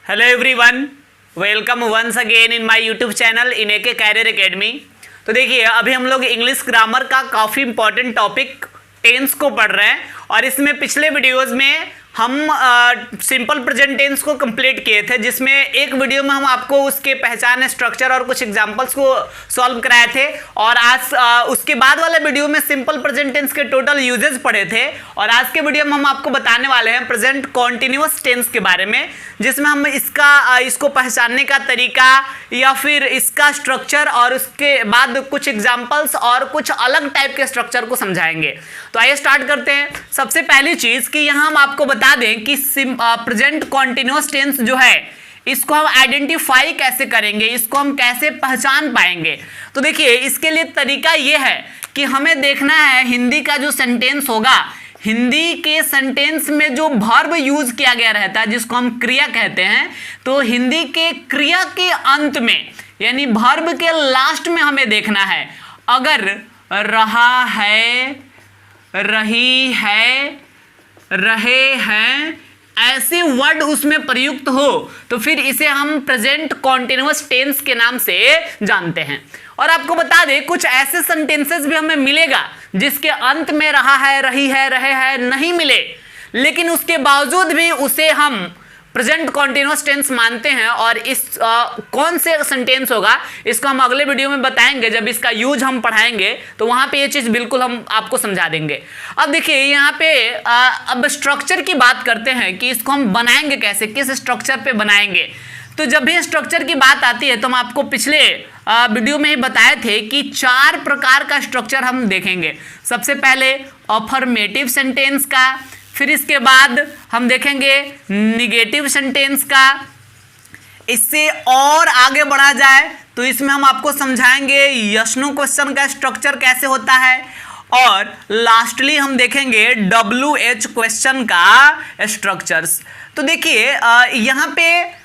Hello everyone, welcome once again in my YouTube channel in AK career academy. तो देखिए, अभी हम लोग इंग्लिश ग्रामर का काफ़ी इंपॉर्टेंट टॉपिक टेंस को पढ़ रहे हैं और इसमें पिछले वीडियोस में हम सिंपल प्रेजेंट टेंस को कंप्लीट किए थे, जिसमें एक वीडियो में हम आपको उसके पहचान, स्ट्रक्चर और कुछ एग्जांपल्स को सॉल्व कराए थे और आज उसके बाद वाले वीडियो में सिंपल प्रेजेंट टेंस के टोटल यूजेस पढ़े थे। और आज के वीडियो में हम आपको बताने वाले हैं प्रेजेंट कॉन्टिन्यूअस टेंस के बारे में, जिसमें हम इसको पहचानने का तरीका या फिर इसका स्ट्रक्चर और उसके बाद कुछ एग्जाम्पल्स और कुछ अलग टाइप के स्ट्रक्चर को समझाएंगे। तो आइए स्टार्ट करते हैं। सबसे पहली चीज कि यहाँ हम आपको बता दें कि प्रेजेंट कॉन्टिन्यूअस टेंस जो है इसको हम आइडेंटिफाई कैसे करेंगे, इसको हम कैसे पहचान पाएंगे। तो देखिए, इसके लिए तरीका ये है कि हमें देखना है हिंदी का जो सेंटेंस होगा, हिंदी के सेंटेंस में जो वर्ब यूज किया गया रहता है जिसको हम क्रिया कहते हैं, तो हिंदी के क्रिया के अंत में यानी वर्ब के लास्ट में हमें देखना है अगर रहा है, रही है, रहे हैं ऐसे वर्ड उसमें प्रयुक्त हो तो फिर इसे हम प्रेजेंट कॉन्टिन्यूअस टेंस के नाम से जानते हैं। और आपको बता दें, कुछ ऐसे सेंटेंसेस भी हमें मिलेगा जिसके अंत में रहा है, रही है, रहे हैं नहीं मिले, लेकिन उसके बावजूद भी उसे हम प्रेजेंट कॉन्टिन्यूअस टेंस मानते हैं। और इस कौन से सेंटेंस होगा इसको हम अगले वीडियो में बताएंगे, जब इसका यूज हम पढ़ाएंगे तो वहां पे ये चीज बिल्कुल हम आपको समझा देंगे। अब देखिए, यहाँ पे अब स्ट्रक्चर की बात करते हैं कि इसको हम बनाएंगे कैसे, किस स्ट्रक्चर पे बनाएंगे। तो जब भी स्ट्रक्चर की बात आती है तो हम आपको पिछले वीडियो में ही बताए थे कि 4 प्रकार का स्ट्रक्चर हम देखेंगे। सबसे पहले अफर्मेटिव सेंटेंस का, फिर इसके बाद हम देखेंगे निगेटिव सेंटेंस का। इससे और आगे बढ़ा जाए तो इसमें हम आपको समझाएंगे यस नो क्वेश्चन का स्ट्रक्चर कैसे होता है, और लास्टली हम देखेंगे WH क्वेश्चन का स्ट्रक्चर्स। तो देखिए, यहाँ पे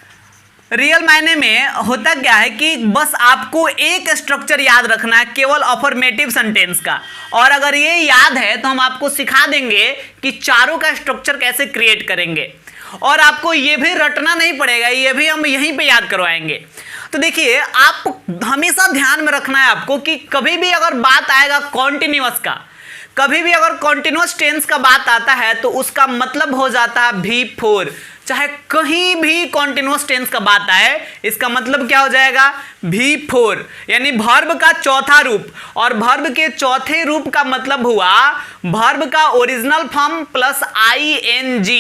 रियल मायने में होता क्या है कि बस आपको एक स्ट्रक्चर याद रखना है, केवल अफर्मेटिव सेंटेंस का। और अगर ये याद है तो हम आपको सिखा देंगे कि चारों का स्ट्रक्चर कैसे क्रिएट करेंगे, और आपको ये भी रटना नहीं पड़ेगा, ये भी हम यहीं पे याद करवाएंगे। तो देखिए, आप हमेशा ध्यान में रखना है आपको कि कभी भी अगर बात आएगा कॉन्टिन्यूअस का, कभी भी अगर कॉन्टिन्यूअस टेंस का बात आता है तो उसका मतलब हो जाता है V4। चाहे कहीं भी कॉन्टिन्यूअस टेंस का बात आए, इसका मतलब क्या हो जाएगा V4, यानी वर्ब का चौथा रूप। और वर्ब के चौथे रूप का मतलब हुआ वर्ब का ओरिजिनल फॉर्म प्लस ING।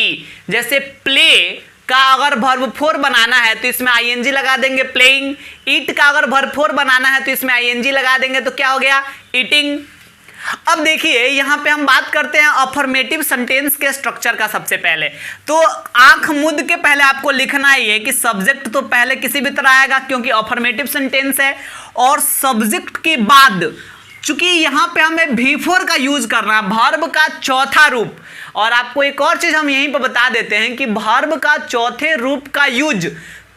जैसे प्ले का अगर वर्ब 4 बनाना है तो इसमें ING लगा देंगे, प्लेइंग। ईट का अगर वर्ब 4 बनाना है तो इसमें ING लगा देंगे, तो क्या हो गया ईटिंग। अब देखिए, यहां पे हम बात करते हैं अफर्मेटिव सेंटेंस के स्ट्रक्चर का। सबसे पहले तो आंख मूंद के पहले आपको लिखना ही है कि सब्जेक्ट तो पहले किसी भी तरह आएगा क्योंकि अफर्मेटिव सेंटेंस है, और सब्जेक्ट के बाद चूंकि यहां पे हमें V4 का यूज करना है, वर्ब का चौथा रूप। और आपको एक और चीज हम यहीं पर बता देते हैं कि वर्ब का चौथे रूप का यूज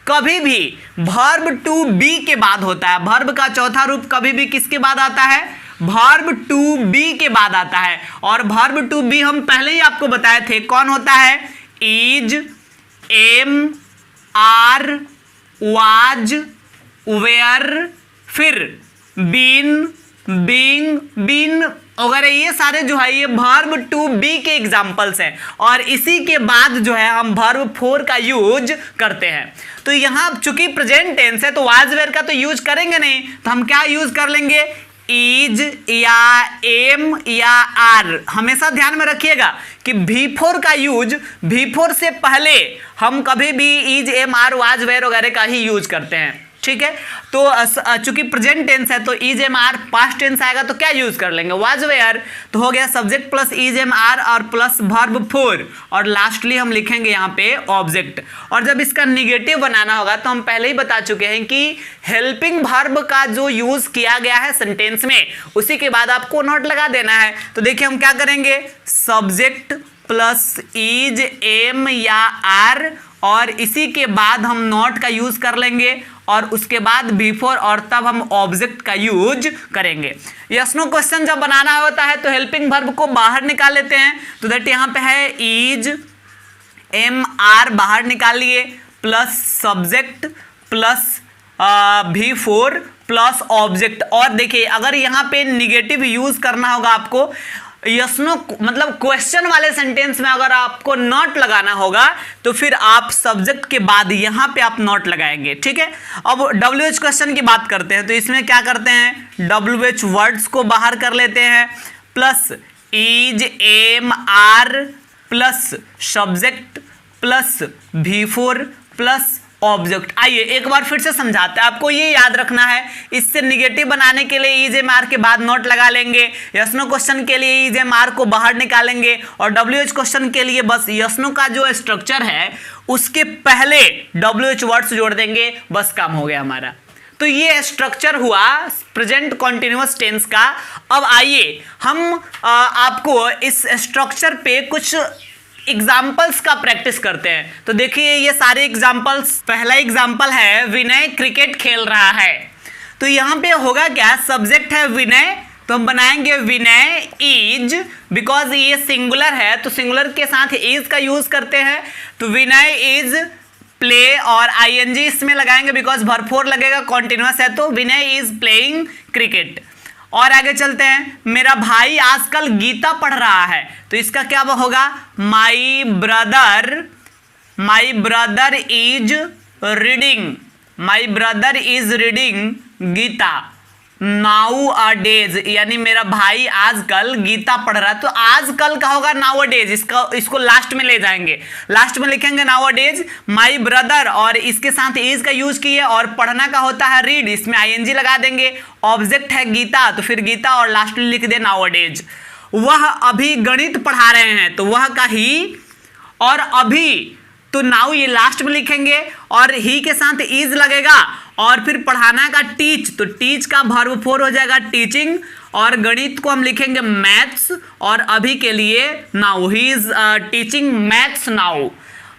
कभी भी वर्ब टू बी के बाद होता है। वर्ब का चौथा रूप कभी भी किसके बाद आता है, वर्ब टू बी के बाद आता है। और वर्ब टू बी हम पहले ही आपको बताए थे कौन होता है, is, am, are, was, were, फिर बीन, बीइंग, बीन वगैरह, ये सारे जो है ये वर्ब टू बी के एग्जाम्पल्स हैं। और इसी के बाद जो है हम वर्ब 4 का यूज करते हैं। तो यहां चूंकि प्रेजेंट टेंस है तो वाज वेयर का तो यूज करेंगे नहीं, तो हम क्या यूज कर लेंगे, इज या एम या आर। हमेशा ध्यान में रखिएगा कि V4 का यूज, V4 से पहले हम कभी भी is, am, are, was, were वगैरह का ही यूज करते हैं। ठीक है, तो चूंकि प्रेजेंट टेंस है तो is, am, are, past tense आएगा तो क्या यूज कर लेंगे, वाज, वेयर। तो हो गया subject plus is, am, are और प्लस वर्ब 4, और लास्टली हम लिखेंगे यहाँ पे ऑब्जेक्ट। और जब इसका निगेटिव बनाना होगा तो हम पहले ही बता चुके हैं कि हेल्पिंग वर्ब का जो यूज किया गया है सेंटेंस में, उसी के बाद आपको नोट लगा देना है। तो देखिए, हम क्या करेंगे, सब्जेक्ट प्लस इज, एम या आर, और इसी के बाद हम नॉट का यूज कर लेंगे, और उसके बाद V4, और तब हम ऑब्जेक्ट का यूज करेंगे। यस नो क्वेश्चन जब बनाना होता है तो हेल्पिंग वर्ब को बाहर निकाल लेते हैं। तो दैट यहाँ पे है इज, एम, आर बाहर निकाल लिए, plus subject plus V4 plus object. और देखिए अगर यहाँ पे निगेटिव यूज करना होगा आपको, यस नो मतलब क्वेश्चन वाले सेंटेंस में अगर आपको नॉट लगाना होगा तो फिर आप सब्जेक्ट के बाद यहां पे आप नॉट लगाएंगे, ठीक है। अब WH क्वेश्चन की बात करते हैं, तो इसमें क्या करते हैं, WH वर्ड्स को बाहर कर लेते हैं, plus is am are plus subject plus V4 plus object. आइए एक बार फिर से समझाते हैं, आपको ये याद रखना है। इससे निगेटिव बनाने के लिए इज एम आर के बाद नॉट लगा लेंगे, यस नो क्वेश्चन के लिए इज एम आर को बाहर निकालेंगे, और WH क्वेश्चन के लिए बस यस नो का जो स्ट्रक्चर है उसके पहले WH वर्ड्स जोड़ देंगे, बस काम हो गया हमारा। तो ये स्ट्रक्चर हुआ प्रेजेंट कॉन्टिन्यूअस टेंस का। अब आइए हम आपको इस स्ट्रक्चर पे कुछ एग्जाम्पल्स का प्रैक्टिस करते हैं। तो देखिए ये सारे एग्जाम्पल्स, पहला एग्जाम्पल है विनय क्रिकेट खेल रहा है। तो यहाँ पे होगा क्या, सब्जेक्ट है विनय, तो हम बनाएंगे विनय इज, बिकॉज ये सिंगुलर है तो सिंगुलर के साथ इज का यूज करते हैं, तो विनय इज प्ले, और ING इसमें लगाएंगे बिकॉज V4 लगेगा, कॉन्टिन्यूअस है, तो विनय इज प्लेइंग क्रिकेट। और आगे चलते हैं, मेरा भाई आजकल गीता पढ़ रहा है, तो इसका क्या होगा, my brother is reading Gita nowadays, यानी मेरा भाई आजकल गीता पढ़ रहा है। तो आजकल का होगा नाउ अ डेज, इसको लास्ट में ले जाएंगे, लास्ट में लिखेंगे now a days, my brother, और इसके साथ इज का यूज किए, और पढ़ना का होता है रीड, इसमें ING लगा देंगे, ऑब्जेक्ट है गीता तो फिर गीता, और लास्ट में लिख दे नाउ अ डेज। वह अभी गणित पढ़ा रहे हैं, तो वह का ही, और अभी तो नाउ ये लास्ट में लिखेंगे, और ही के साथ इज लगेगा, और फिर पढ़ाना का टीच, तो टीच का V4 हो जाएगा टीचिंग, और गणित को हम लिखेंगे मैथ्स, और अभी के लिए now, he is teaching maths now.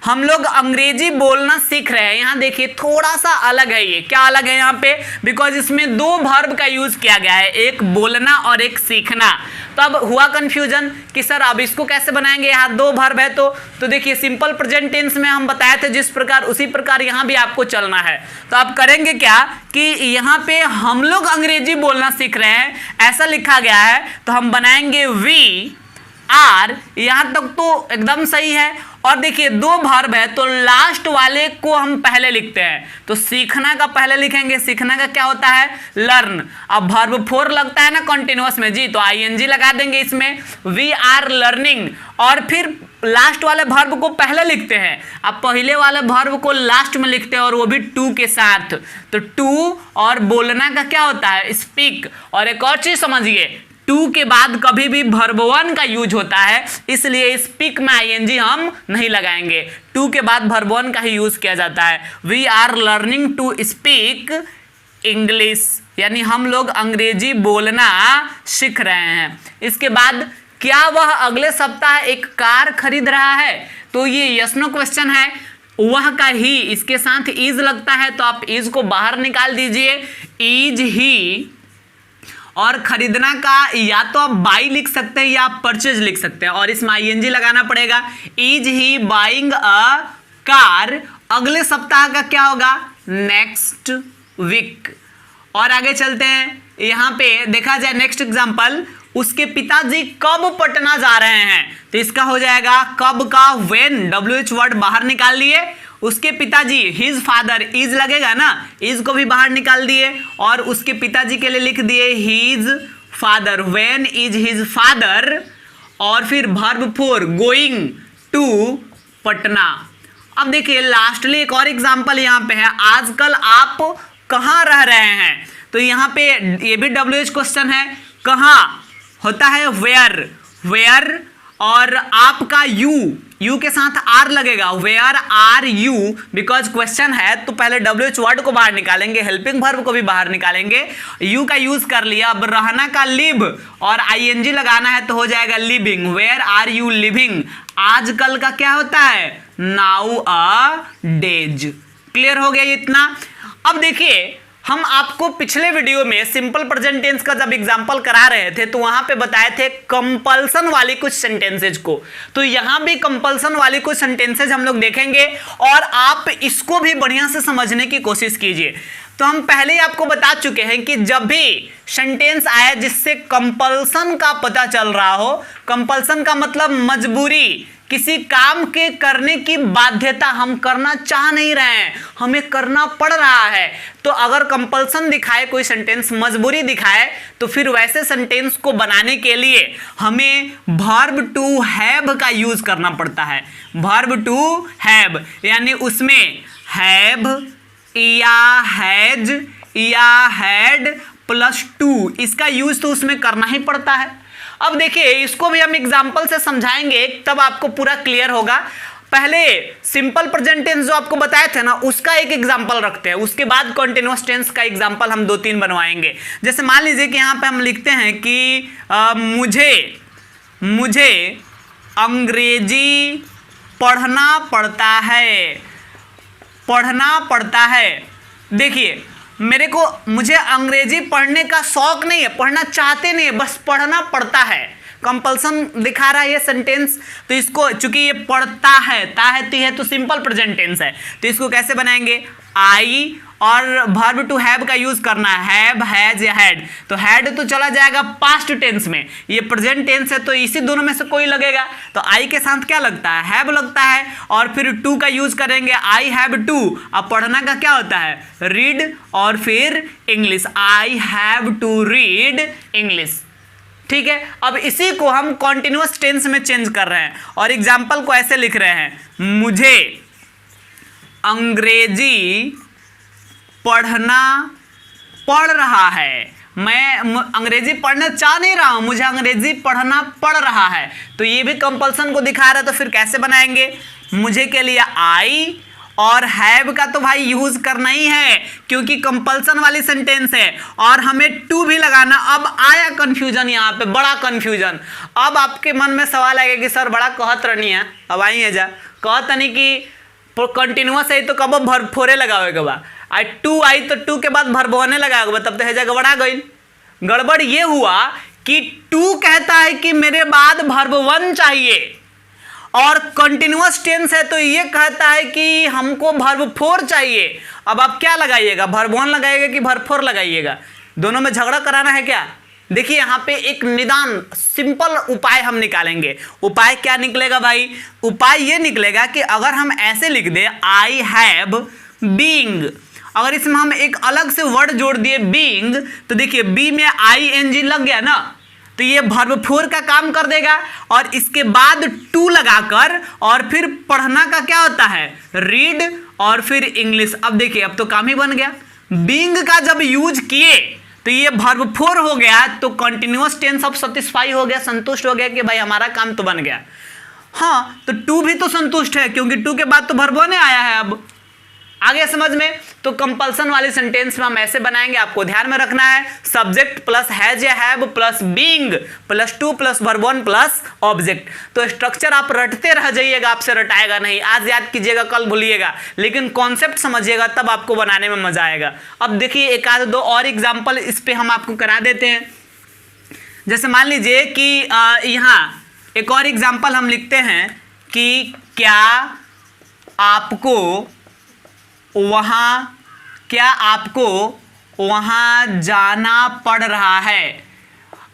हम लोग अंग्रेजी बोलना सीख रहे हैं, यहाँ देखिए थोड़ा सा अलग है, ये क्या अलग है यहाँ पे, बिकॉज इसमें दो वर्ब का यूज किया गया है, एक बोलना और एक सीखना। तो अब हुआ कंफ्यूजन कि सर अब इसको कैसे बनाएंगे, यहाँ दो वर्ब है, तो देखिए सिंपल प्रेजेंट टेंस में हम बताए थे जिस प्रकार, उसी प्रकार यहाँ भी आपको चलना है। तो आप करेंगे क्या कि यहाँ पे हम लोग अंग्रेजी बोलना सीख रहे हैं ऐसा लिखा गया है, तो हम बनाएंगे वी आर, यहाँ तक तो एकदम सही है। और देखिए दो वर्ब है तो लास्ट वाले को हम पहले लिखते हैं, तो सीखना का पहले लिखेंगे, सीखना का क्या होता है, लर्न। अब V4 लगता है ना कॉन्टिन्यूअस में जी, तो ING लगा देंगे इसमें, वी आर लर्निंग, और फिर लास्ट वाले वर्ब को पहले लिखते हैं, अब पहले वाले वर्ब को लास्ट में लिखते हैं, और वो भी टू के साथ, तो टू, और बोलना का क्या होता है, स्पीक। और एक और चीज समझिए, टू के बाद कभी भी V1 का यूज होता है, इसलिए स्पीक में ING हम नहीं लगाएंगे, टू के बाद V1 का ही यूज किया जाता है। We are learning to speak English, यानी हम लोग अंग्रेजी बोलना सीख रहे हैं। इसके बाद क्या वह अगले सप्ताह एक कार खरीद रहा है, तो ये यस नो क्वेश्चन है, वह का ही इसके साथ इज लगता है, तो आप इज को बाहर निकाल दीजिए, इज ही, और खरीदना का या तो आप बाई लिख सकते हैं या आप परचेज लिख सकते हैं, और इसमें ING लगाना पड़ेगा, is he buying a car, अगले सप्ताह का क्या होगा, नेक्स्ट वीक। और आगे चलते हैं, यहाँ पे देखा जाए नेक्स्ट एग्जांपल, उसके पिताजी कब पटना जा रहे हैं, तो इसका हो जाएगा कब का व्हेन, WH वर्ड बाहर निकाल लिए, उसके पिताजी हिज फादर, इज लगेगा ना, इज को भी बाहर निकाल दिए, और उसके पिताजी के लिए लिख दिए his father, when is his father, और फिर V4 गोइंग टू पटना। अब देखिए लास्टली एक और एग्जांपल यहाँ पे है, आजकल आप कहाँ रह रहे हैं, तो यहाँ पे ये भी WH क्वेश्चन है, कहाँ होता है वेयर, और आपका यू के साथ आर लगेगा, where are you, because question है तो पहले WH वर्ड को बाहर निकालेंगे, हेल्पिंग वर्ब को भी बाहर निकालेंगे, यू का यूज कर लिया। अब रहना का लिव, और ING लगाना है तो हो जाएगा living, where are you living. आजकल का क्या होता है, नाउ अ डेज। क्लियर हो गया इतना। अब देखिए हम आपको पिछले वीडियो में सिंपल प्रेजेंट टेंस का जब एग्जांपल करा रहे थे तो वहां पे बताए थे कंपल्सन वाली कुछ सेंटेंसेज को। तो यहां भी कंपल्सन वाली कुछ सेंटेंसेज हम लोग देखेंगे और आप इसको भी बढ़िया से समझने की कोशिश कीजिए। तो हम पहले ही आपको बता चुके हैं कि जब भी सेंटेंस आए जिससे कंपल्सन का पता चल रहा हो, कंपल्सन का मतलब मजबूरी, किसी काम के करने की बाध्यता, हम करना चाह नहीं रहे हैं, हमें करना पड़ रहा है, तो अगर कंपल्सन दिखाए कोई सेंटेंस, मजबूरी दिखाए, तो फिर वैसे सेंटेंस को बनाने के लिए हमें वर्ब टू हैव का यूज करना पड़ता है। वर्ब टू हैव यानी उसमें हैव या हैज या हैड प्लस टू, इसका यूज तो उसमें करना ही पड़ता है। अब देखिए इसको भी हम एग्जांपल से समझाएंगे तब आपको पूरा क्लियर होगा। पहले सिंपल प्रेजेंट टेंस जो आपको बताए थे ना उसका एक एग्जांपल रखते हैं, उसके बाद कॉन्टिन्यूअस टेंस का एग्जांपल हम 2-3 बनवाएंगे। जैसे मान लीजिए कि यहाँ पे हम लिखते हैं कि मुझे अंग्रेजी पढ़ना पड़ता है। देखिए मुझे अंग्रेजी पढ़ने का शौक नहीं है, पढ़ना चाहते नहीं है, बस पढ़ना पड़ता है। कंपल्सन दिखा रहा है ये सेंटेंस, तो इसको चूंकि ये पढ़ता है, ता है ती है तो सिंपल प्रेजेंट टेंस है, तो इसको कैसे बनाएंगे, आई और वर्ब टू हैव का यूज करना है, हैव हैज या हैड। तो हैड तो चला जाएगा पास्ट टेंस में, ये प्रेजेंट टेंस है तो इसी दोनों में से कोई लगेगा, तो आई के साथ क्या लगता है, हैव लगता है, और फिर टू का यूज करेंगे, आई हैव टू। अब पढ़ना का क्या होता है, रीड और फिर English, I have to read English. ठीक है, अब इसी को हम कॉन्टिन्यूअस टेंस में चेंज कर रहे हैं और एग्जाम्पल को ऐसे लिख रहे हैं, मुझे अंग्रेजी पढ़ना पड़ रहा है, मैं अंग्रेजी पढ़ना चाह नहीं रहा हूं, मुझे अंग्रेजी पढ़ना पड़ रहा है, तो ये भी कंपल्सन को दिखा रहा है। तो फिर कैसे बनाएंगे, मुझे के लिए आई और हैव का तो भाई यूज करना ही है क्योंकि कंपल्सन वाली सेंटेंस है, और हमें टू भी लगाना। अब आया कंफ्यूजन, यहाँ पे बड़ा कंफ्यूजन। अब आपके मन में सवाल आएगा कि सर बड़ा कहत रहनी है, अब आई है जा कहत नहीं कि कंटिन्यूअस है तो कब भरफोरे लगाओगे बा, आई टू आई तो टू के बाद भरबोने लगाओगे, तब तो है जा गड़बड़ा गई। गड़बड़ ये हुआ कि टू कहता है कि मेरे बाद वर्ब वन चाहिए, और कंटिन्यूअस टेंस है तो ये कहता है कि हमको वर्ब फोर चाहिए। अब आप क्या लगाइएगा, वर्ब वन लगाइएगा कि वर्ब फोर लगाइएगा, दोनों में झगड़ा कराना है क्या। देखिए यहाँ पे एक निदान सिंपल उपाय हम निकालेंगे। उपाय क्या निकलेगा भाई, उपाय ये निकलेगा कि अगर हम ऐसे लिख दे आई हैव बीइंग, अगर इसमें हम एक अलग से वर्ड जोड़ दिए बीइंग, तो देखिए बी में आई एन जी लग गया ना, तो ये वर्ब फोर का काम कर देगा, और इसके बाद टू लगाकर और फिर पढ़ना का क्या होता है, रीड और फिर इंग्लिश। अब देखिए अब तो काम ही बन गया, बीइंग का जब यूज किए तो ये वर्ब फोर हो गया, तो कंटिन्यूअस टेंस अब सेटिस्फाई हो गया, संतुष्ट हो गया कि भाई हमारा काम तो बन गया। हाँ, तो टू भी तो संतुष्ट है क्योंकि टू के बाद तो वर्ब वन आया है। अब आगे समझ में, तो कंपल्सन वाली सेंटेंस में हम ऐसे बनाएंगे, आपको ध्यान में रखना है, सब्जेक्ट प्लस हैज या have plus being plus two plus verb one plus object. तो स्ट्रक्चर आप रटते रह जाइएगा, आपसे रटाएगा नहीं, आज याद कीजिएगा कल भूलिएगा, लेकिन कॉन्सेप्ट समझिएगा तब आपको बनाने में मजा आएगा। अब देखिए एक आध दो और एग्जाम्पल इस पे हम आपको करा देते हैं। जैसे मान लीजिए कि यहाँ एक और एग्जाम्पल हम लिखते हैं कि क्या आपको वहाँ जाना पड़ रहा है।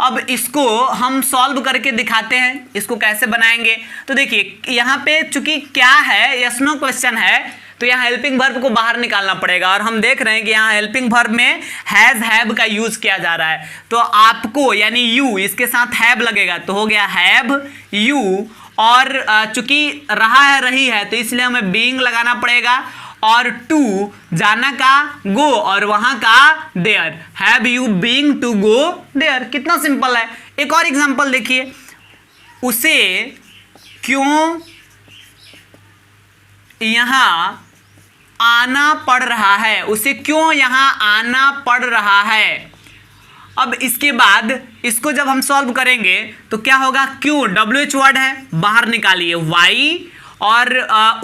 अब इसको हम सॉल्व करके दिखाते हैं, इसको कैसे बनाएंगे। तो देखिए यहाँ पे चूंकि क्या है, यस नो क्वेश्चन है, तो यहाँ हेल्पिंग वर्ब को बाहर निकालना पड़ेगा, और हम देख रहे हैं कि यहाँ हेल्पिंग वर्ब में हैज हैव का यूज किया जा रहा है। तो आपको यानी यू, इसके साथ हैव लगेगा तो हो गया हैव यू, और चूंकि रहा है रही है तो इसलिए हमें बीइंग लगाना पड़ेगा, और टू जाना का गो और वहां का there, have you being to go there. कितना सिंपल है। एक और एग्जांपल देखिए, उसे क्यों यहां आना पड़ रहा है, उसे क्यों यहां आना पड़ रहा है। अब इसके बाद इसको जब हम सॉल्व करेंगे तो क्या होगा, क्यों WH वर्ड है बाहर निकालिए, वाई और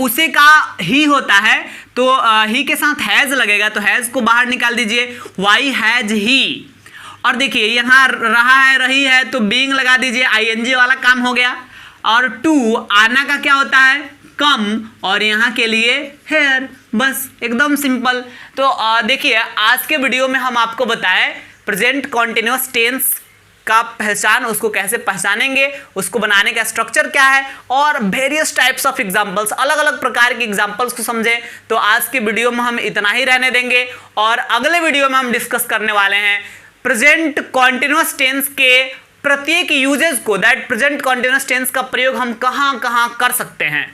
उसे का ही होता है, तो ही के साथ हैज लगेगा, तो हैज को बाहर निकाल दीजिए, वाई हैज ही। और देखिए यहाँ रहा है रही है, तो बीइंग लगा दीजिए, आईएनजी वाला काम हो गया। और टू आना का क्या होता है, कम, और यहाँ के लिए हेयर, बस एकदम सिंपल। तो देखिए आज के वीडियो में हम आपको बताएं प्रेजेंट कॉन्टिन्यूअस टेंस का पहचान, उसको कैसे पहचानेंगे, उसको बनाने का स्ट्रक्चर क्या है, और वेरियस टाइप्स ऑफ एग्जांपल्स, अलग अलग प्रकार के एग्जांपल्स को समझें। तो आज के वीडियो में हम इतना ही रहने देंगे, और अगले वीडियो में हम डिस्कस करने वाले हैं प्रेजेंट कॉन्टिन्यूअस टेंस के प्रत्येक यूजेस को, दैट प्रेजेंट कॉन्टिन्यूअस टेंस का प्रयोग हम कहां कहां कर सकते हैं।